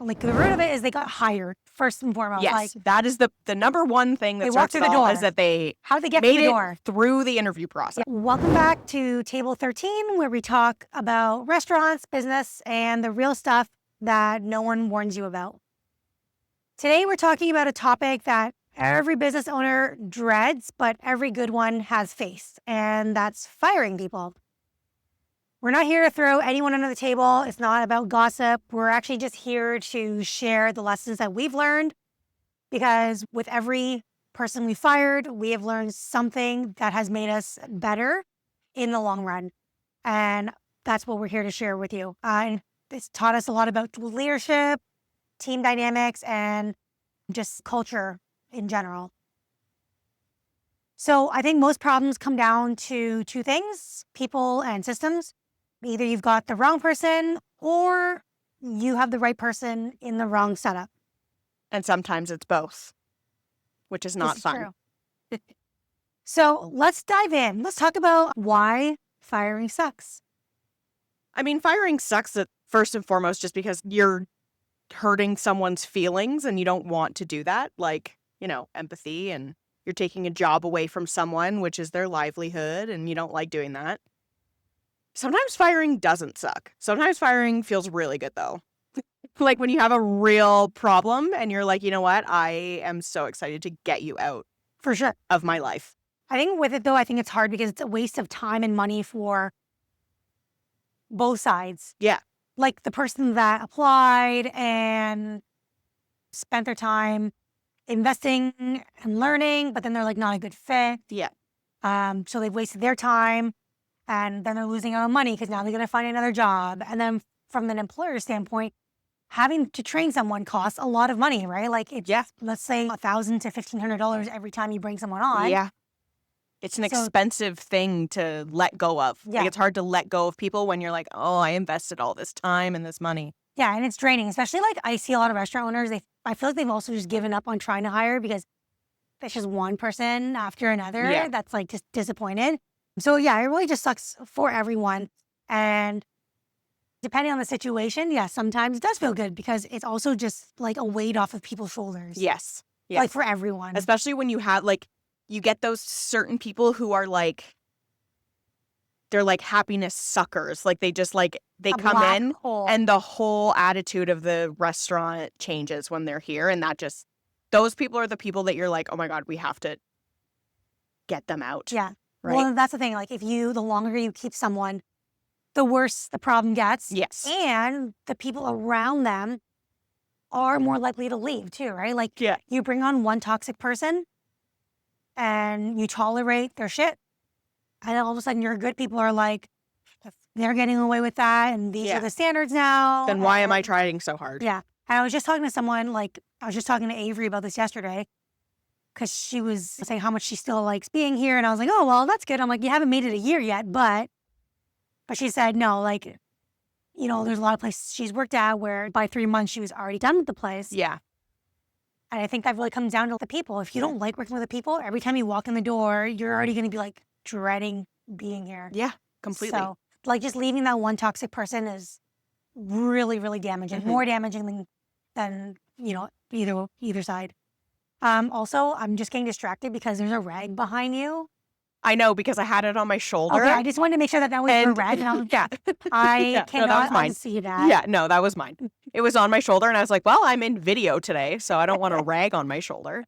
Like the root of it is they got hired first and foremost. Yes, Like that is the number one thing that they starts walked through it the all door. is that they How did they get made through the it door? through the interview process. Yeah. Welcome back to Table 13, where we talk about restaurants, business, and the real stuff that no one warns you about. Today, we're talking about a topic that every business owner dreads, but every good one has faced, and that's firing people. We're not here to throw anyone under the table. It's not about gossip. We're actually just here to share the lessons that we've learned, because with every person we fired, we have learned something that has made us better in the long run. And that's what we're here to share with you. And it's taught us a lot about leadership, team dynamics, and just culture in general. So I think most problems come down to two things: people and systems. Either you've got the wrong person or you have the right person in the wrong setup. And sometimes it's both, which is not fun. True. So let's dive in. Let's talk about why firing sucks. I mean, firing sucks first and foremost just because you're hurting someone's feelings and you don't want to do that. Like, empathy, and you're taking a job away from someone, which is their livelihood, and you don't like doing that. Sometimes firing doesn't suck. Sometimes firing feels really good, though. Like when you have a real problem and you're like, you know what? I am so excited to get you out For sure. of my life. I think with it, though, I think it's hard because it's a waste of time and money for both sides. Yeah. Like the person that applied and spent their time investing and learning, but then they're like not a good fit. Yeah. So they've wasted their time, and then they're losing out on money because now they're going to find another job. And then from an employer standpoint, having to train someone costs a lot of money, right? Like let's say $1,000 to $1,500 every time you bring someone on. Yeah. It's an expensive thing to let go of. Yeah. Like it's hard to let go of people when you're like, oh, I invested all this time and this money. Yeah, and it's draining, especially like I see a lot of restaurant owners. I feel like they've also just given up on trying to hire because it's just one person after another that's like just disappointed. So yeah, it really just sucks for everyone. And depending on the situation, sometimes it does feel good because it's also just like a weight off of people's shoulders. Yes. Like for everyone. Especially when you have you get those certain people who are like, they're like happiness suckers. Like they just they come in hole. And the whole attitude of the restaurant changes when they're here. And those people are the people that you're like, oh my God, we have to get them out. Yeah. Right. Well, that's the thing. Like the longer you keep someone, the worse the problem gets. Yes. And the people around them are more likely to leave too, right? Like you bring on one toxic person and you tolerate their shit. And then all of a sudden your good people are like, they're getting away with that. And these are the standards now. Then why am I trying so hard? Yeah. And I was just talking to someone, I was just talking to Avery about this yesterday, because she was saying how much she still likes being here. And I was like, oh, well, that's good. I'm like, you haven't made it a year yet, but she said, no, there's a lot of places she's worked at where by 3 months she was already done with the place. Yeah. And I think that really comes down to the people. If you don't like working with the people, every time you walk in the door, you're already going to be like dreading being here. Yeah, completely. So just leaving that one toxic person is really, really damaging, more damaging than either side. Also, I'm just getting distracted because there's a rag behind you. I know, because I had it on my shoulder. Okay, I just wanted to make sure that was your rag. And I was I cannot unsee that. Yeah, no, that was mine. It was on my shoulder, and I was like, well, I'm in video today, so I don't want a rag on my shoulder.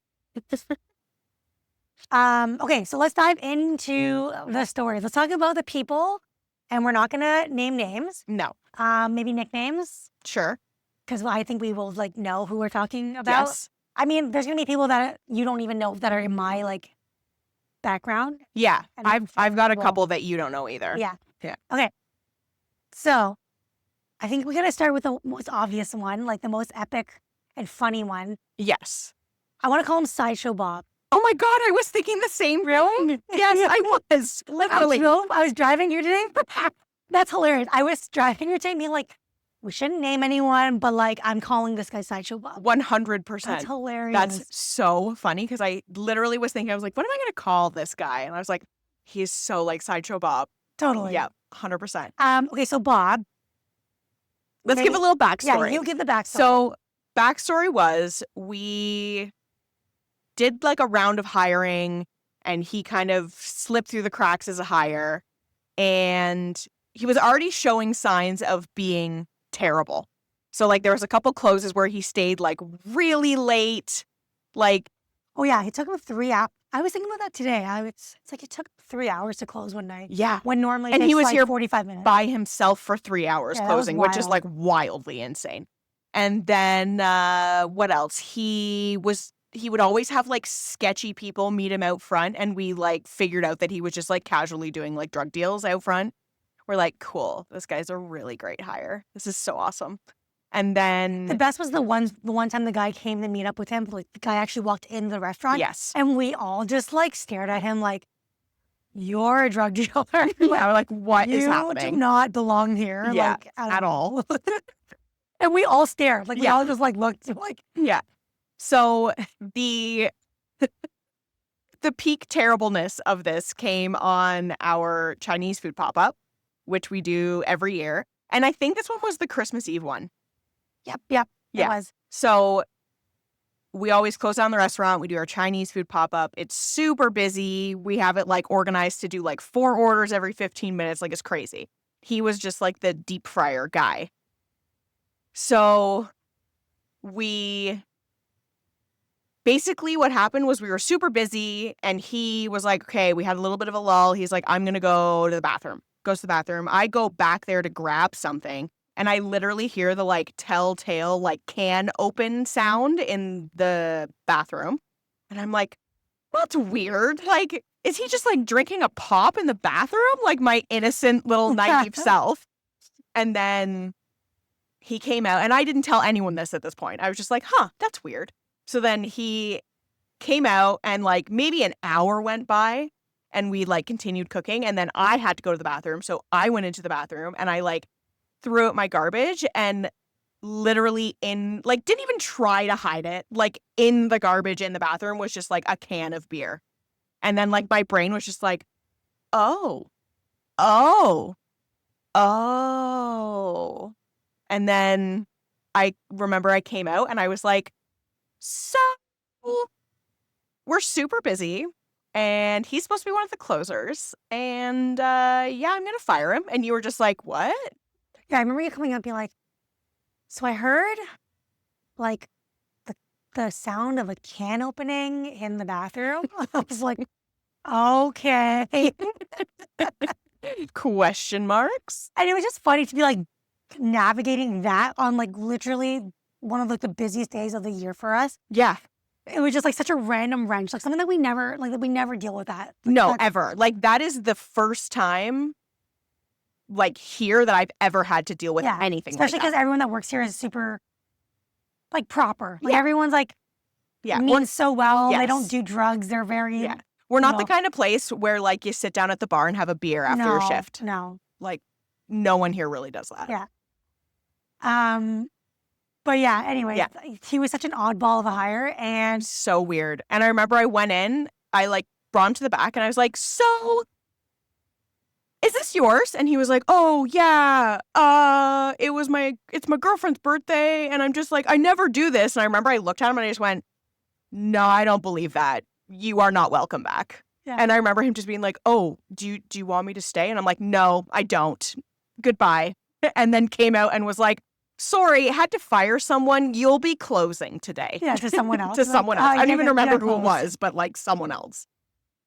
Okay, so let's dive into the story. Let's talk about the people, and we're not going to name names. No. Maybe nicknames. Sure. Because I think we will know who we're talking about. Yes. I mean, there's going to be people that you don't even know that are in my background. Yeah, I've got a couple that you don't know either. Yeah. Yeah. Okay. So I think we got to start with the most obvious one, the most epic and funny one. Yes. I want to call him Sideshow Bob. Oh my God, I was thinking the same thing. Yes, I was. Literally. I was driving here today. That's hilarious. I was driving here today being like, we shouldn't name anyone, but I'm calling this guy Sideshow Bob. 100%. That's hilarious. That's so funny, because I literally was thinking, I was like, what am I going to call this guy? And I was like, he's so like Sideshow Bob. Totally. Yeah, 100%. Okay, so Bob Let's give a little backstory. Yeah, you give the backstory. So backstory was we did like a round of hiring and he kind of slipped through the cracks as a hire. And he was already showing signs of being terrible. So like there was a couple closes where he stayed like really late. Like, oh yeah, it took him 3 hours. I was thinking about that today. It's like it took 3 hours to close one night. yeah. When normally And it he takes was like here 45 minutes. by himself for 3 hours Yeah, that was closing, which is wild. like wildly insane. And then what else? He would always have like sketchy people meet him out front, and we like figured out that he was just like casually doing like drug deals out front. We're like, cool, this guy's a really great hire. This is so awesome. And then The best was the one time the guy came to meet up with him. Like the guy actually walked in the restaurant. yes. And we all just like stared at him like, you're a drug dealer. Yeah, we're like, what is You happening? do not belong here. Yeah, like, at all. And we all stared. Like we Yeah. all just like looked like, Yeah. So the peak terribleness of this came on our Chinese food pop-up, which we do every year. And I think this one was the Christmas Eve one. yep, Yeah. it was. So we always close down the restaurant. We do our Chinese food pop-up. It's super busy. We have it like organized to do like 4 orders every 15 minutes. Like it's crazy. He was just like the deep fryer guy. So basically what happened was we were super busy and he was like, okay, we had a little bit of a lull. He's like, I'm going to go to the bathroom. Goes to the bathroom. I go back there to grab something. And I literally hear the like telltale like can open sound in the bathroom. And I'm like, well, that's weird. Like, is he just like drinking a pop in the bathroom? Like my innocent little naive self. And then he came out and I didn't tell anyone this at this point. I was just like, huh, that's weird. So then he came out and like maybe an hour went by and we like continued cooking. And then I had to go to the bathroom. So I went into the bathroom and I like threw out my garbage and literally didn't even try to hide it. Like in the garbage in the bathroom was just like a can of beer. And then like my brain was just like, oh. And then I remember I came out and I was like, so we're super busy and he's supposed to be one of the closers. And yeah, I'm going to fire him. And you were just like, what? Yeah, I remember you coming up and being like, so I heard like the sound of a can opening in the bathroom. I was like, okay. Question marks. And it was just funny to be like navigating that on like literally one of like the busiest days of the year for us. Yeah. It was just like such a random wrench, like something that we never deal with that. Like, No, ever. Like that is the first time like here that I've ever had to deal with anything especially like because that. everyone that works here is super like proper. Like Yeah. everyone's like Yeah. means so well. They Yes. don't do drugs. They're very Yeah. We're not the No. kind of place where like you sit down at the bar and have a beer after your shift. No. Like no one here really does that. Yeah. But yeah, anyway, Yeah. he was such an oddball of a hire and So weird. And I remember I went in, I like brought him to the back and I was like, so is this yours? And he was like, oh yeah, it's my girlfriend's birthday. And I'm just like, I never do this. And I remember I looked at him and I just went, no, I don't believe that. You are not welcome back. Yeah. And I remember him just being like, oh, do you want me to stay? And I'm like, no, I don't. Goodbye. And then came out and was like, sorry, had to fire someone. You'll be closing today. yeah, to someone else. To someone else. I don't even remember who it close. was, but like someone else.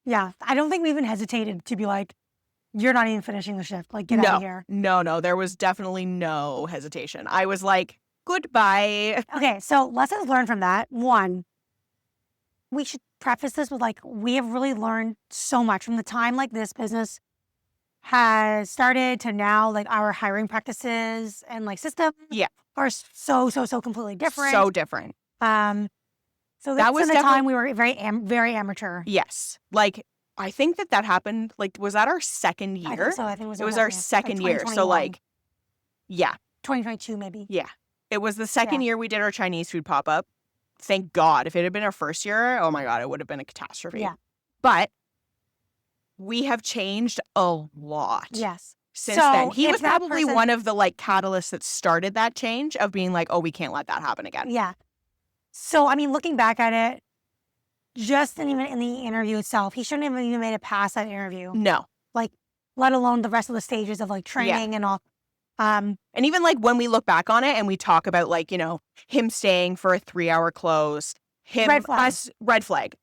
Yeah. I don't think we even hesitated to be like, you're not even finishing the shift. Like, get out of here. No. There was definitely no hesitation. I was like, goodbye. Okay, so lessons learned from that. One, we should preface this with like, we have really learned so much from the time like this business has started to now, like our hiring practices and like systems are so completely different. So different. So that was the time we were very amateur. Yes. Like, I think that happened, like, was that our second year? I think so. I think it was our second year. So, like, yeah. 2022, maybe. Yeah. It was the second year we did our Chinese food pop-up. Thank God. If it had been our first year, oh my God, it would have been a catastrophe. Yeah. But we have changed a lot. Yes. since So then. He if was that probably person- one of the like catalysts that started that change of being like, oh, we can't let that happen again. Yeah. So, I mean, looking back at it, just even in the interview itself, he shouldn't have even made it past that interview. No. Like, let alone the rest of the stages of like training and all. And even like when we look back on it and we talk about like, you know, him staying for a 3-hour close, Red flag. red flag,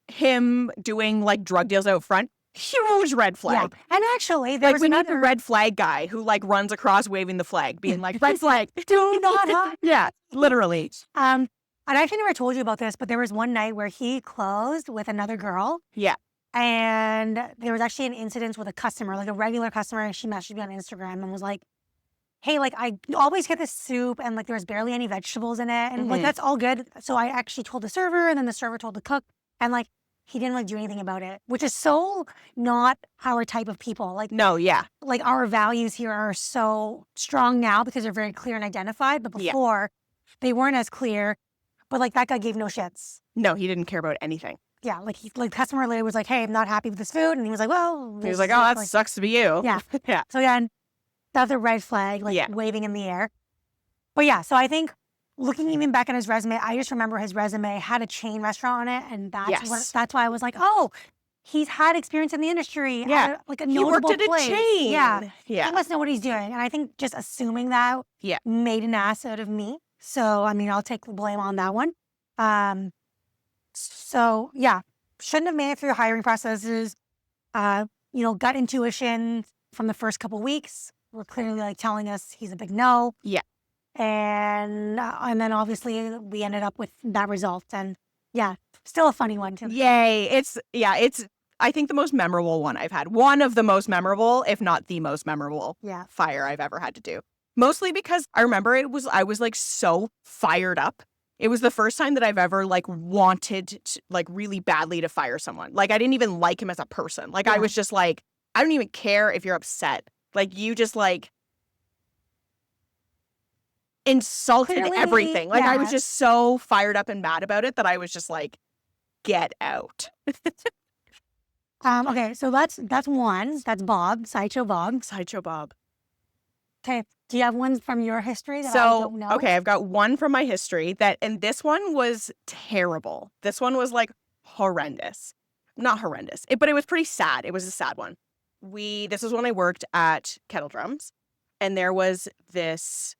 him doing like drug deals out front, huge red flag. Yeah. And actually, there Like was we need another the red flag guy who like runs across waving the flag, being like, red flag, do not hide. Yeah, literally. And I actually never told you about this, but there was one night where he closed with another girl. Yeah. And there was actually an incident with a customer, like a regular customer. She messaged me on Instagram and was like, hey, like I always get this soup and like there was barely any vegetables in it. And like, that's all good. So I actually told the server and then the server told the cook and like, he didn't like do anything about it, which is so not our type of people. Like, No, yeah. Like our values here are so strong now because they're very clear and identified. But before they weren't as clear, but like that guy gave no shits. No, he didn't care about anything. Yeah, like customer later was like, hey, I'm not happy with this food. And he was like, well. He was like, oh, that sucks to be you. Yeah. Yeah. So again, that's a red flag, like waving in the air. But yeah, so I think looking even back at his resume, I just remember his resume had a chain restaurant on it. And that's why I was like, oh, he's had experience in the industry. Yeah. Like a He notable worked at place. a chain. Yeah. Yeah. He must know what he's doing. And I think just assuming that made an ass out of me. So, I mean, I'll take the blame on that one. So yeah, shouldn't have made it through the hiring processes. You know, gut intuition from the first couple weeks were clearly like telling us he's a big no. Yeah. And then obviously we ended up with that result. And yeah, still a funny one too. Yay. It's I think the most memorable one I've had. One of the most memorable, if not the most memorable fire I've ever had to do. Mostly because I remember I was like so fired up. It was the first time that I've ever like wanted to, like really badly to fire someone. Like I didn't even like him as a person. Like I was just like, I don't even care if you're upset. Like you just like insulted everything. Like I was just so fired up and mad about it that I was just like, get out. Okay, so that's one. That's Bob, Sideshow Bob. Sideshow Bob. Okay, do you have one from your history that I don't know? Okay, I've got one from my history and this one was terrible. This one was like horrendous. Not horrendous, but it was pretty sad. It was a sad one. This was when I worked at Kettle Drums, and there was this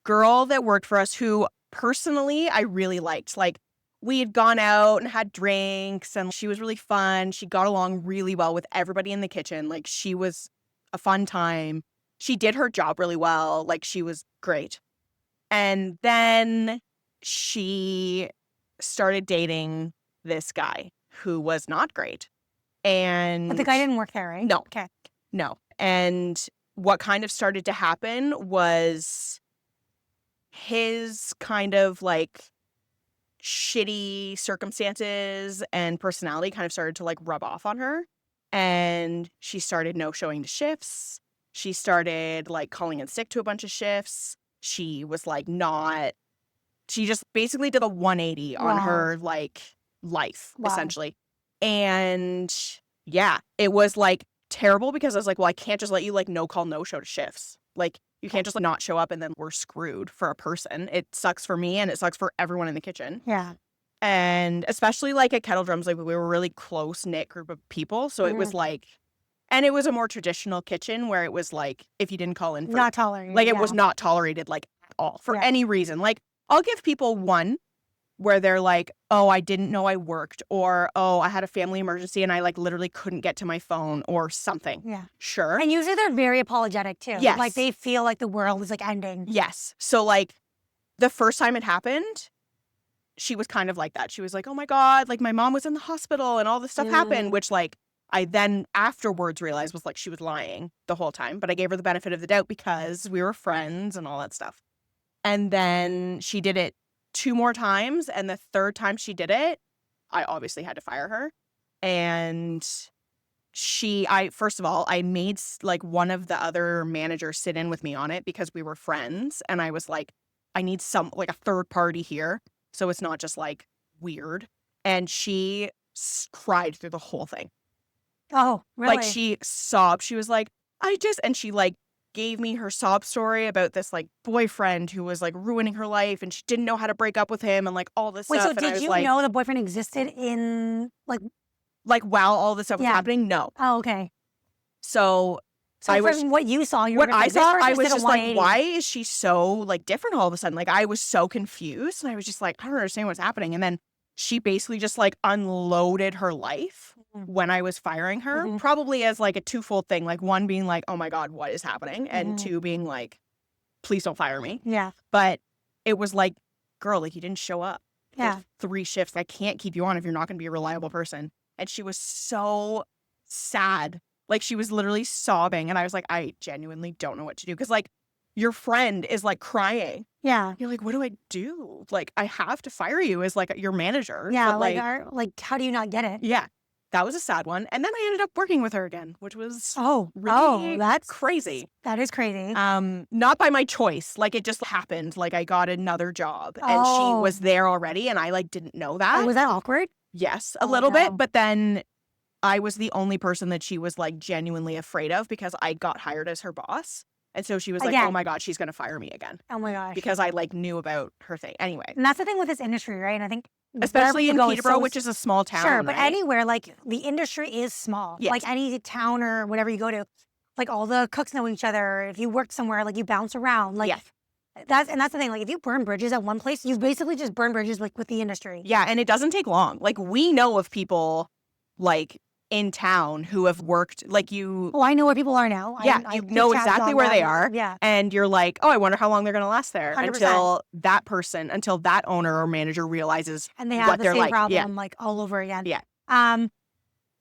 girl that worked for us who personally I really liked. Like we had gone out and had drinks and she was really fun. She got along really well with everybody in the kitchen. Like she was a fun time. She did her job really well. Like she was great. And then she started dating this guy who was not great. And but the guy didn't work there, right? No. Okay. No. And what kind of started to happen was his kind of like shitty circumstances and personality kind of started to like rub off on her. And she started no showing to shifts. She started like calling in sick to a bunch of shifts. She was like she just basically did a 180 on her like life, essentially. And yeah, it was like terrible because I was like, well, I can't just let you like no call, no show to shifts. Like you can't just like not show up and then we're screwed for a person. It sucks for me and it sucks for everyone in the kitchen. Yeah. And especially like at Kettle Drums, like we were a really close knit group of people. So it was like, and it was a more traditional kitchen where it was like, if you didn't call in, not tolerated. Like it was not tolerated like at all for any reason. Like I'll give people one where they're like, oh, I didn't know I worked, or oh, I had a family emergency and I like literally couldn't get to my phone or something. Yeah. Sure. And usually they're very apologetic too. Yes. Like they feel like the world is like ending. Yes. So like the first time it happened, she was kind of like that. She was like, oh my God, like my mom was in the hospital and all this stuff happened, which like I then afterwards realized was like she was lying the whole time. But I gave her the benefit of the doubt because we were friends and all that stuff. And then she did it 2 more times. And the third time she did it, I obviously had to fire her. And first of all, I made like one of the other managers sit in with me on it because we were friends. And I was like, I need like a third party here. So it's not just like weird. And she cried through the whole thing. Oh, really? Like she sobbed. She was like, And she like gave me her sob story about this like boyfriend who was like ruining her life and she didn't know how to break up with him and like all this Wait, stuff. so And I did was you like, know the boyfriend existed in like while all this stuff was Yeah. happening, no. Oh, okay. So So from what you saw, you were what I like, saw, this I person was did a just like, 180. why is she so like different all of a sudden? Like I was so confused and I was just like, I don't understand what's happening. And then she basically just like unloaded her life Mhm. when I was firing her, Mhm. probably as like a twofold thing. Like one being like, oh my God, what is happening? And Mhm. two being like, please don't fire me. Yeah. But it was like, girl, like you didn't show up Yeah. for 3 shifts. I can't keep you on if you're not going to be a reliable person. And she was so sad. Like she was literally sobbing. And I was like, I genuinely don't know what to do. Because like your friend is like crying. Yeah. You're like, what do I do? Like I have to fire you as like your manager. Yeah. But Like, how do you not get it? yeah, that was a sad one. And then I ended up working with her again, which was really That's crazy. That is crazy. Not by my choice. Like it just happened. Like I got another job and she Oh. was there already and I like didn't know that. Oh, was that awkward? Yes, a Oh, little no. bit. But then I was the only person that she was like genuinely afraid of because I got hired as her boss. And so she was like, oh Again. my God, she's going to fire me again Oh my gosh. because I like knew about her thing. Anyway, And that's the thing with this industry, right? And I think especially in wherever you go, Peterborough, it's which is a small town. sure, but right? anywhere, like the industry is small. Yes. Like any town or whatever you go to, like all the cooks know each other. If you work somewhere, like you bounce around. Like Yes. that's the thing. Like if you burn bridges at one place, you basically just burn bridges like with the industry. Yeah, and it doesn't take long. Like we know of people like in town who have worked like you. Oh, I know where people are now. Yeah, I you keep know tabs exactly on where them. they are. Yeah. And you're like, oh, I wonder how long they're going to last there 100%. until that owner or manager realizes And they have what the they're same like. problem Yeah. like all over again. Yeah.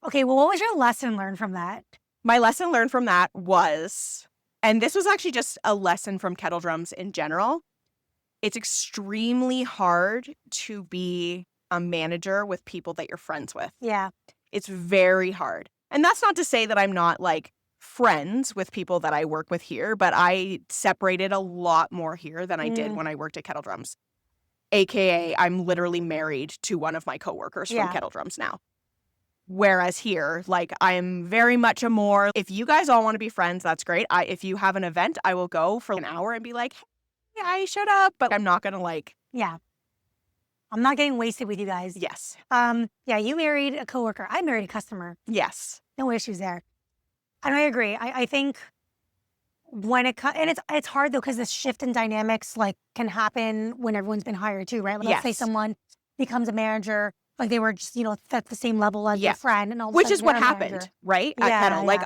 Okay, well, what was your lesson learned from that? My lesson learned from that was, and this was actually just a lesson from kettle drums in general. It's extremely hard to be a manager with people that you're friends with. Yeah. It's very hard. And that's not to say that I'm not like friends with people that I work with here, but I separated a lot more here than I did when I worked at Kettle Drums. AKA, I'm literally married to one of my coworkers from Kettle Drums now. Whereas here, like I'm very much a more, if you guys all want to be friends, that's great. If you have an event, I will go for an hour and be like, hey, I showed up, but I'm not going to like. Yeah. I'm not getting wasted with you guys. Yes. Yeah, you married a coworker. I married a customer. Yes. No issues there. And I agree. I think when and it's hard though because the shift in dynamics like can happen when everyone's been hired too, right? Like, let's say Yes. someone becomes a manager, like they were just at the same level as their friend, and all of a which sudden is what they're a happened, manager. right? At Yeah, Kettle. Like yeah.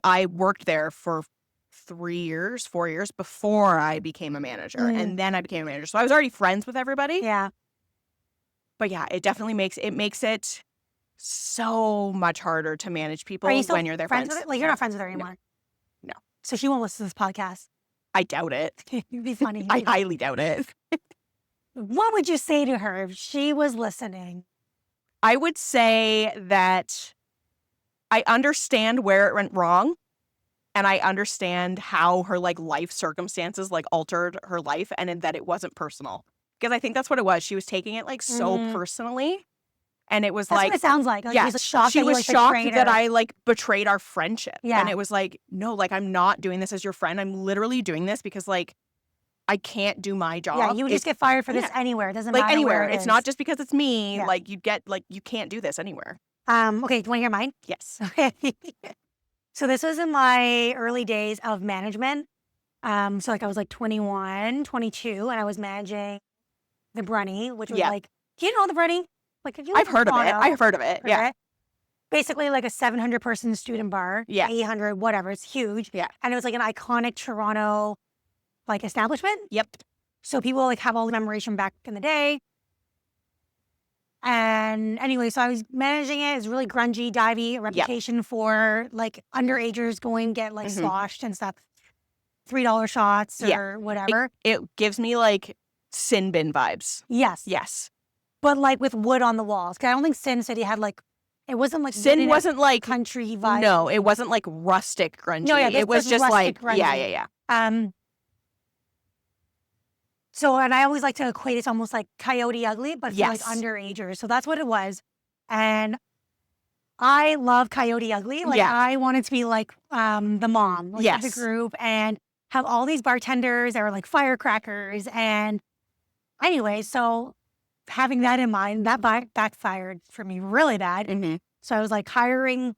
I worked there for 4 years before I became a manager, and then I became a manager. So I was already friends with everybody. Yeah. But yeah, it definitely makes it so much harder to manage people Are you still when you're their friends friends. with her? Like you're not friends with her anymore. No. So she won't listen to this podcast. I doubt it. It'd be funny. I highly doubt it. What would you say to her if she was listening? I would say that I understand where it went wrong, and I understand how her like life circumstances like altered her life, and that it wasn't personal. Because I think that's what it was. She was taking it like so personally, and it was That's like what it sounds like. Like yeah, she was shocked. she that you, was like, shocked betrayed that her. I like betrayed our friendship. Yeah. And it was like, no, like I'm not doing this as your friend. I'm literally doing this because like I can't do my job. Yeah, you would just get fired for this anywhere. It doesn't like matter anywhere. where it It's is. not just because it's me. Yeah. Like you can't do this anywhere. Okay, do you want to hear mine? Yes. Okay. So this was in my early days of management. So like I was like 21, 22, and I was managing the Brunny, which was like, do you know the Brunny? Like if you live I've in heard of it. Toronto, I've heard of it. Yeah. okay? Basically like a 700 person student bar. Yeah. 800, whatever. It's huge. Yeah. And it was like an iconic Toronto like establishment. Yep. So people like have all the commemoration back in the day. And anyway, so I was managing it. It's really grungy, divey, a reputation for like underagers going get like sloshed and stuff. $3 shots or whatever. It gives me like sin bin vibes. Yes. Yes. But like with wood on the walls. Cause I don't think Sin City had like, it wasn't like Sin wasn't like country vibe. No, it wasn't like rustic grungy. No, yeah, it was this just like rustic grungy. yeah. So, and I always like to equate it to almost like Coyote Ugly, but for like Yes. underagers. So that's what it was. And I love Coyote Ugly. Like, Yeah. I wanted to be like the mom of the Yes. group and have all these bartenders that were like firecrackers. And anyway, so having that in mind, that backfired for me really bad. Mm-hmm. So I was like hiring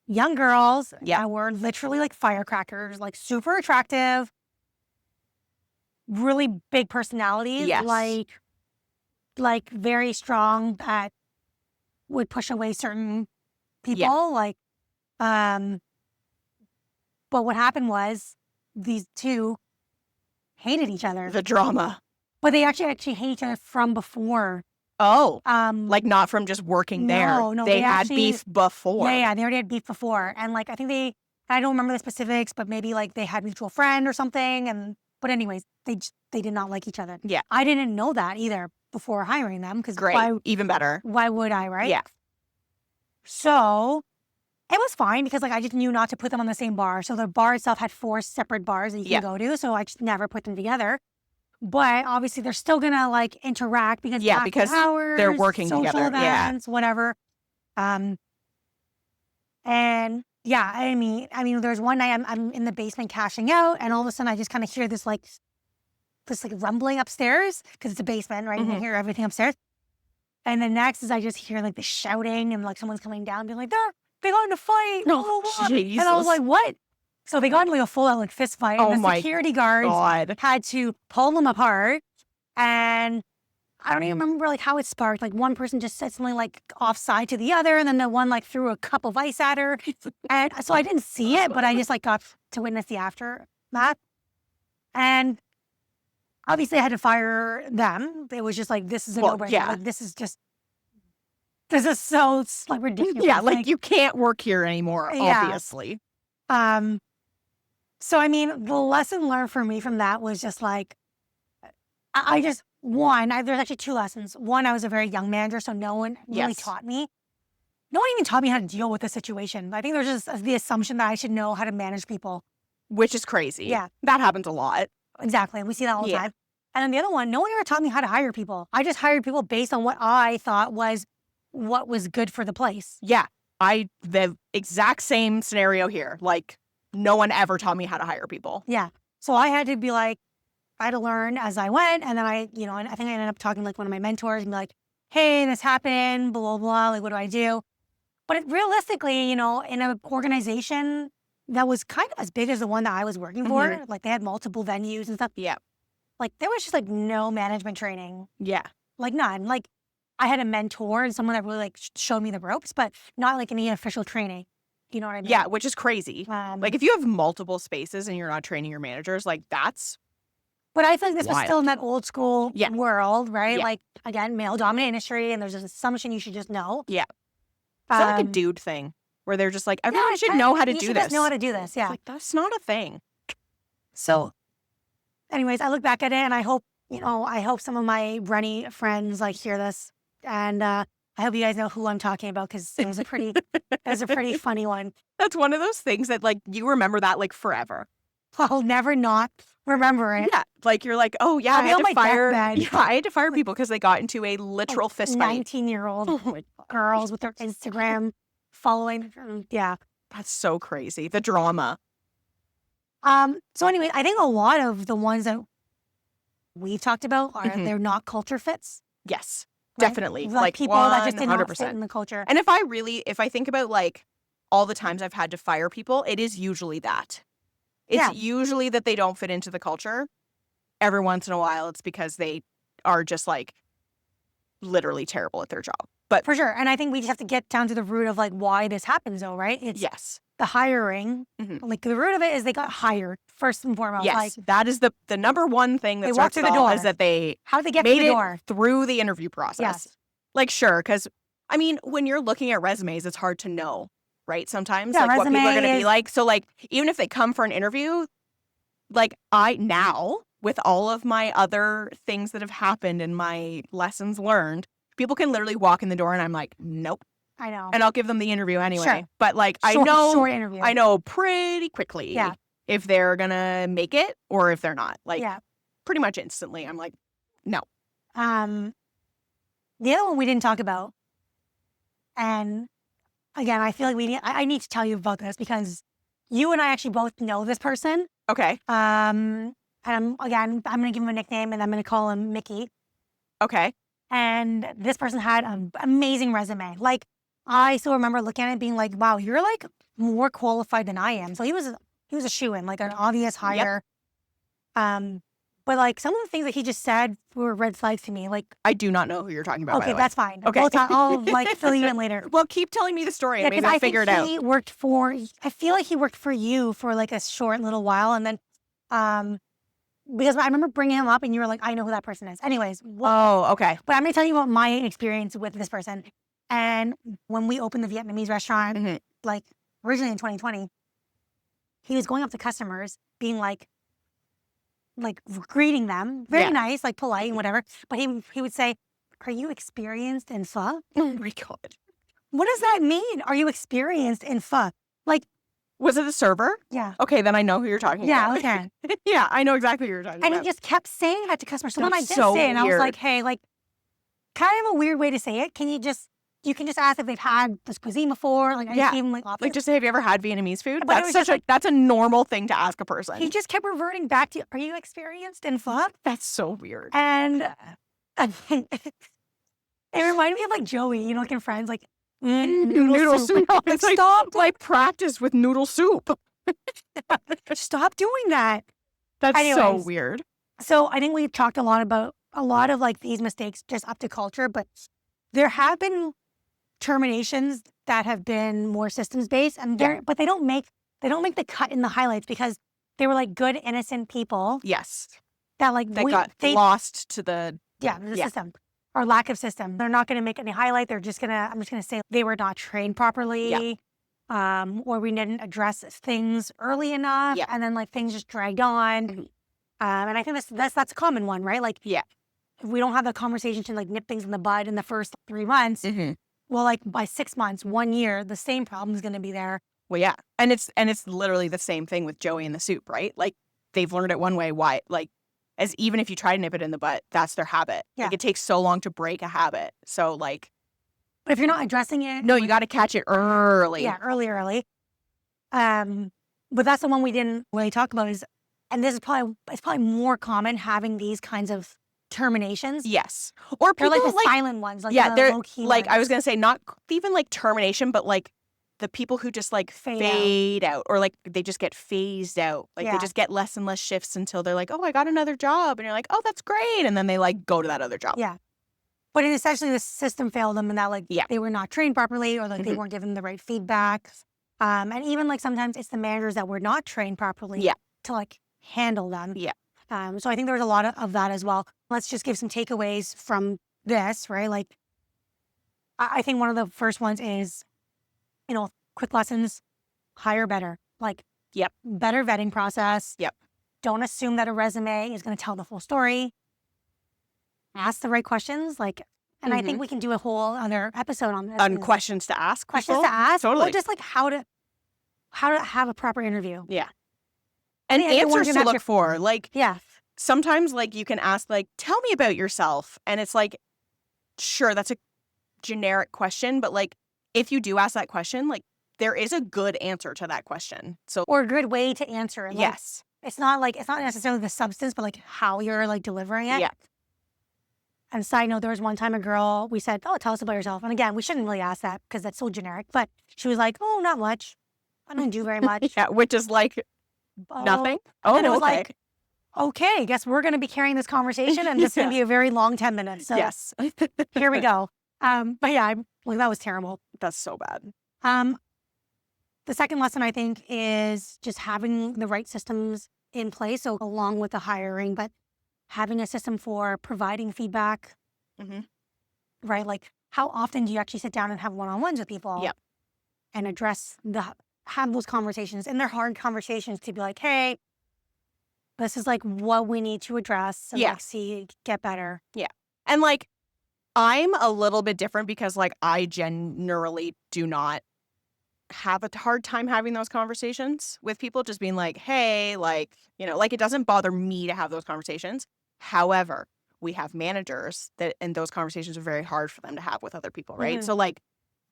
young girls Yep. that were literally like firecrackers, like super attractive, really big personalities, Yes. like very strong that would push away certain people. Yeah. Like, but what happened was these two hated each other, The drama. but they actually hate each other from before. Oh, Like, not from just working there. no, they they had actually- beef before. yeah, they already had beef before, and like I think I don't remember the specifics, but maybe like they had a mutual friend or something. But anyways, they did not like each other. Yeah. I didn't know that either before hiring them because Great. Even better. why would I, right? Yeah. So it was fine because like I just knew not to put them on the same bar. So the bar itself had 4 separate bars that you can go to. So I just never put them together. But obviously they're still gonna like interact because because hours, they're working social together. events, whatever. And yeah, I mean, there's one night I'm in the basement cashing out, and all of a sudden I just kind of hear this rumbling upstairs because it's a basement, right? You can hear everything upstairs. And then next is I just hear like the shouting and like someone's coming down, being like, they got in a fight. Oh, blah, blah, blah." Jesus. And I was like, what? So they got into like a full out like fist fight. Oh and the my security guards God. had to pull them apart. And I don't even remember like how it sparked. Like one person just said something like offside to the other, and then the one like threw a cup of ice at her. And so I didn't see it, but I just like got to witness the aftermath. And obviously I had to fire them. It was just like, this is a no-brainer. Yeah. Like, this is so like ridiculous. Yeah, like you can't work here anymore, Yeah. obviously. So I mean, the lesson learned for me from that was just like, there's actually 2 lessons. One, I was a very young manager, so no one really taught me. No one even taught me how to deal with the situation. I think there's just the assumption that I should know how to manage people. Which is crazy. Yeah. That happens a lot. Exactly. We see that all the Yeah. time. And then the other one, no one ever taught me how to hire people. I just hired people based on what I thought was what was good for the place. Yeah. The exact same scenario here. Like, no one ever taught me how to hire people. Yeah. So I had to be like, I had to learn as I went. And then I think I ended up talking to like one of my mentors and be like, hey, this happened, blah, blah, blah. Like, what do I do? But realistically, in an organization that was kind of as big as the one that I was working for, like they had multiple venues and stuff. Yeah. Like there was just like no management training. Yeah. Like none. Like I had a mentor and someone that really like showed me the ropes, but not like any official training. You know what I mean? Yeah, which is crazy. Like if you have multiple spaces and you're not training your managers, like that's But I think this was wild. still in that old school Yeah. world, right? Yeah. Like, again, male-dominant industry, and there's an assumption you should just know. Yeah. Is that like a dude thing where they're just like, everyone should know how to do should this? Just know how to do this, yeah. It's like, that's not a thing. So, anyways, I look back at it, and I hope some of my runny friends like hear this, and I hope you guys know who I'm talking about because it was a pretty funny one. That's one of those things that like you remember that like forever. I'll never not remember it. Yeah, like you're like, oh yeah, I'll be on my deathbed. Yeah, I had to fire people because they got into a literal fist fight. 19-year-old Oh my girls with their Instagram following. Yeah. That's so crazy. The drama. So anyway, I think a lot of the ones that we've talked about are Mhm. they're not culture fits. Yes, right? definitely. Like people that just did not fit 100%. in the culture. And if I think about like all the times I've had to fire people, it is usually that. It's Yeah. usually that they don't fit into the culture. Every once in a while, it's because they are just like literally terrible at their job. But For sure. And I think we just have to get down to the root of like why this happens though, right? It's yes, the hiring. Mhm. Like the root of it is they got hired first and foremost. yes, Like that is the number one thing that They starts walked through it the all door. is that they how did they get made through the it door? through the interview process. Yes. Like sure, because I mean, when you're looking at resumes, it's hard to know, right? Sometimes Yeah, like what people are going to resume be is- like. So like even if they come for an interview, like I now with all of my other things that have happened and my lessons learned, people can literally walk in the door and I'm like, nope, I know. and I'll give them the interview anyway. Sure. But like Short interview. I know pretty quickly Yeah. if they're gonna make it or if they're not. Like Yeah. pretty much instantly, I'm like, no. The other one we didn't talk about, and again, I feel like I need to tell you about this because you and I actually both know this person. Okay. And I'm going to give him a nickname and I'm going to call him Mickey. Okay. And this person had an amazing resume. Like, I still remember looking at it being like, wow, you're like more qualified than I am. So he was a shoo-in, like an obvious hire. But like some of the things that he just said were red flags to me. Like, I do not know who you're talking about. okay, by the way. that's fine. Okay. I'll like fill you in later. Well, keep telling me the story and maybe I I'll figure it think out. I feel like he worked for you for like a short little while. And then, because I remember bringing him up and you were like, I know who that person is. Anyways. Oh, okay. But I'm going to tell you about my experience with this person. And when we opened the Vietnamese restaurant, like originally in 2020, he was going up to customers being like greeting them, very nice, like polite and whatever. But he would say, are you experienced in pho? Oh my God. What does that mean? Are you experienced in pho? Like, was it the server? Yeah. Okay, then I know who you're talking about. Yeah, okay. Yeah, I know exactly who you're talking about. And he just kept saying that to customers. So when I did so say it, and I was weird. like, hey, like, kind of a weird way to say it. You can just ask if they've had this cuisine before. Like, I just gave him like options. Like, just say, have you ever had Vietnamese food? But That's a normal thing to ask a person. He just kept reverting back to, are you experienced in pho? That's so weird. And it reminded me of like Joey, you know, like in Friends, like, noodle soup. It's like, stop, like, practice with noodle soup. Stop doing that. That's Anyways, so weird. So I think we've talked a lot about a lot of like these mistakes just up to culture, but there have been terminations that have been more systems based, and but they don't make the cut in the highlights because they were like good innocent people. Yes. That like they got lost to the system or lack of system. They're not going to make any highlight. I'm just going to say they were not trained properly. Or we didn't address things early enough, and then like things just dragged on. And I think that's a common one, right? Like, if we don't have the conversation to like nip things in the bud in the first 3 months, well, like by 6 months, 1 year, the same problem is going to be there. Well, yeah, and it's literally the same thing with Joey and the soup, right? Like, they've learned it one way. Why? Like, as even if you try to nip it in the butt, that's their habit. Yeah. Like, it takes so long to break a habit. So like. But if you're not addressing it, no, you got to catch it early. Yeah, early. But that's the one we didn't really talk about and this is probably more common having these kinds of terminations. Yes, or people they're like the silent ones. Like they're low-key like ones. I was gonna say not even like termination, but like the people who just like fade out, or like they just get phased out. Like they just get less and less shifts until they're like, oh, I got another job, and you're like, oh, that's great, and then they like go to that other job. Yeah. But essentially, the system failed them, and that like they were not trained properly, or like they weren't given the right feedback. And even like sometimes it's the managers that were not trained properly to like handle them. Yeah. So I think there was a lot of that as well. Let's just give some takeaways from this, right? Like, I think one of the first ones is, you know, quick lessons, hire better. Like, better vetting process. Don't assume that a resume is going to tell the full story. Ask the right questions, like, and I think we can do a whole other episode on this. On questions to ask. Totally. Or just like how to have a proper interview. Yeah. And answers to look for. Like, sometimes like you can ask like, tell me about yourself, and it's like, sure, that's a generic question, but like if you do ask that question, like there is a good answer to that question. So or a good way to answer it. Like, yes. It's not necessarily the substance, but like how you're like delivering it. Yeah. And side note, there was one time a girl, we said, oh, tell us about yourself. And again, we shouldn't really ask that because that's so generic. But she was like, oh, not much. I don't do very much. Which is like nothing. Oh, and it was like, okay, guess we're going to be carrying this conversation and this is going to be a very long 10 minutes. So yes. Here we go. But yeah, that was terrible. That's so bad. The second lesson, I think, is just having the right systems in place. So along with the hiring, but having a system for providing feedback, right? Like, how often do you actually sit down and have one-on-ones with people? Yep. And have those conversations, and they're hard conversations to be like, hey, this is like what we need to address and like get better. Yeah. And like, I'm a little bit different because like I generally do not have a hard time having those conversations with people, just being like, hey, like, you know, like it doesn't bother me to have those conversations. However, we have managers and those conversations are very hard for them to have with other people, right? So like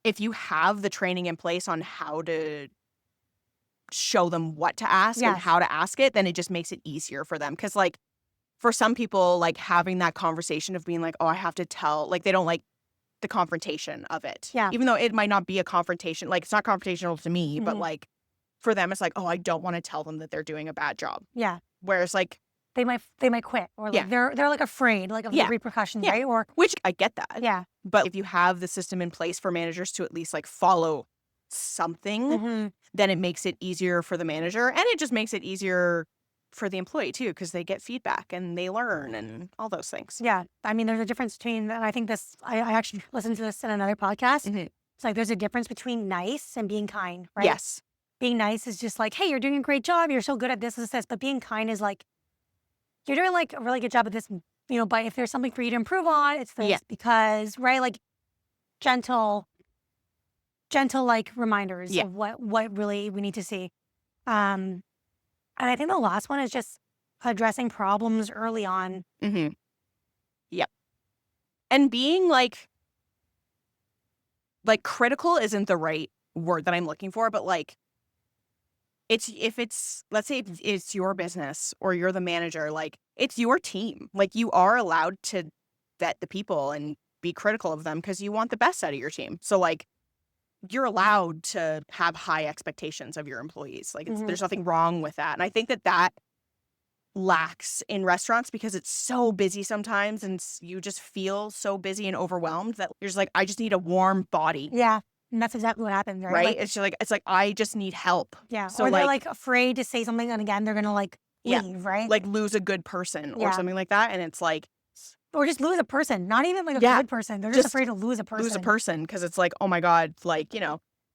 if you have the training in place on how to show them what to ask and Yes. how to ask it, then it just makes it easier for them. Because, like, for some people, like, having that conversation of being like, oh, I have to tell, like, they don't like the confrontation of it. Yeah. Even though it might not be a confrontation, like, it's not confrontational to me, but, Mhm. like, for them, it's like, oh, I don't want to tell them that they're doing a bad job. Yeah. Whereas, like, They might quit, or like Yeah. they're like afraid like of the Yeah. repercussions, Yeah. right? Or which I get that. yeah. But if you have the system in place for managers to at least, like, follow something, Mhm. then it makes it easier for the manager, and it just makes it easier for the employee too, because they get feedback and they learn and all those things. Yeah. I mean, there's a difference between, and I think this, I actually listened to this in another podcast. Mhm. It's like there's a difference between nice and being kind, right? Yes. Being nice is just like, hey, you're doing a great job. You're so good at this. But being kind is like, you're doing like a really good job at this, but if there's something for you to improve on, it's this. Yeah. Because, right, like gentle like reminders Yeah. of what really we need to see. And I think the last one is just addressing problems early on. Mm-hmm. Yep. And being like critical isn't the right word that I'm looking for, but like, let's say it's your business or you're the manager, like, it's your team. Like, you are allowed to vet the people and be critical of them because you want the best out of your team. So, like, you're allowed to have high expectations of your employees. Like, Mhm. there's nothing wrong with that. And I think that lacks in restaurants because it's so busy sometimes, and you just feel so busy and overwhelmed that you're just like, I just need a warm body. Yeah. And that's exactly what happens, right? Right? Like, It's just like I just need help. yeah. So, Or they're like, like afraid to say something, and again, they're gonna like Yeah. leave, right? like, lose a good person or Yeah. something like that. And it's like, Or just lose a person. Not even like a Yeah. good person. They're just Just afraid to lose a person. lose a person because it's like, oh my God, like,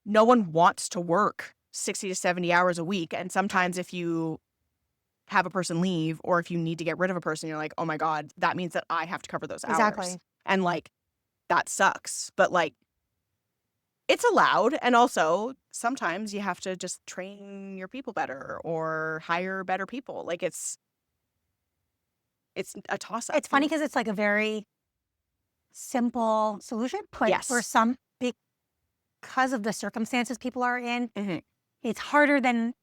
no one wants to work 60 to 70 hours a week. And sometimes if you have a person leave or if you need to get rid of a person, you're like, oh my God, that means that I have to cover those hours. Exactly. And like, that sucks. But like, it's allowed. And also sometimes you have to just train your people better or hire better people. Like, it's a toss up. It's funny because it's like a very simple solution, but Yes. for some, because of the circumstances people are in, Mhm. it's harder than,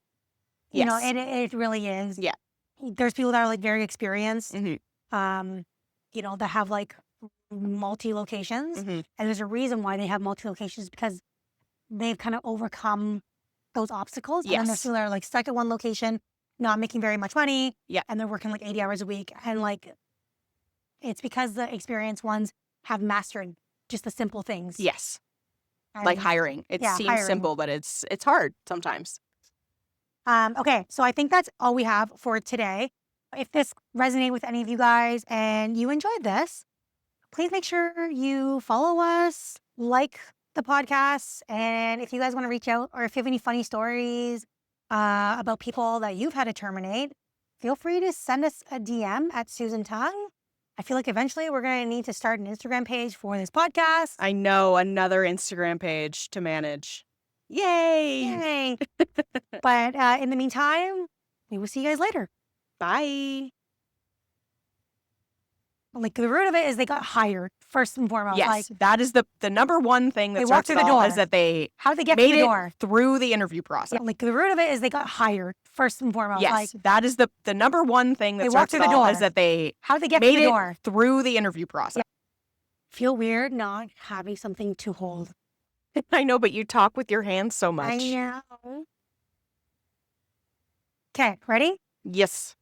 Yes. it really is. Yeah. There's people that are like very experienced, Mhm. that have like multi locations. Mhm. And there's a reason why they have multi locations, because they've kind of overcome those obstacles. And then there's Yes. people that are like stuck at one location, not making very much money. Yeah. And they're working like 80 hours a week. And like, it's because the experienced ones have mastered just the simple things. Yes. Like And, hiring. It yeah, seems hiring. simple, but it's hard sometimes. Okay, so I think that's all we have for today. If this resonated with any of you guys and you enjoyed this, please make sure you follow us, like the podcast, and if you guys want to reach out or if you have any funny stories about people that you've had to terminate, feel free to send us a DM at Susan Tongue. I feel like eventually we're going to need to start an Instagram page for this podcast. I know, another Instagram page to manage. Yay! Yay. But in the meantime, we will see you guys later. Bye. Like, the root of it is they got hired, first and foremost. Yes, Like, that is the number one thing that They starts walked through it the all door. is that they how did they get made through the it door? through the interview process. Like, the root of it is they got hired, first and foremost. Yes, Like, that is the number one thing that They starts walked it through the all door. is that they how did they get made through the it door? through the interview process. Feel weird not having something to hold. I know, but you talk with your hands so much. I know. Okay, ready? Yes.